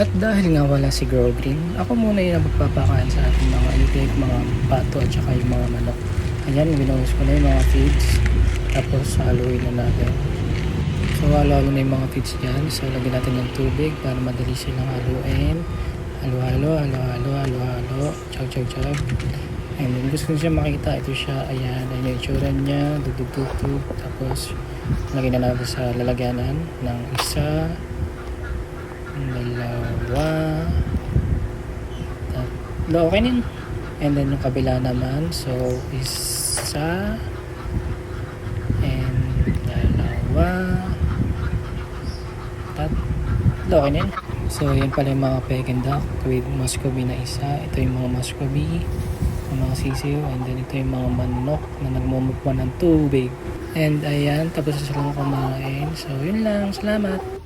At dahil nga wala si Grow Green, ako muna yung magpapakain sa ating mga itik, mga pato at saka yung mga manok. Ayan, binuhos ko na yung mga feeds. Tapos haluin na natin. So halo-halo na yung mga feeds dyan. So lagyan natin ng tubig para madali silang haluin. Halo-halo, halo-halo, halo-halo. Chug-chug-chug. And then gusto ko siya makita. Ito siya. Ayan, ayan yung itsura niya. Dugdug-dugdug. Tapos lagyan na natin sa lalagyanan ng isa, dalawa, tatlo. Okay din. And then yung kabila naman. So isa and dalawa, tatlo. Okay din. So yan pala yung mga Peking duck with Muscovy na isa. Ito yung mga Muscovy, yung mga sisiw. And then ito yung mga manok na nagmumukha ng tubig. And ayan, tapos na silang kumain. So yun lang. Salamat.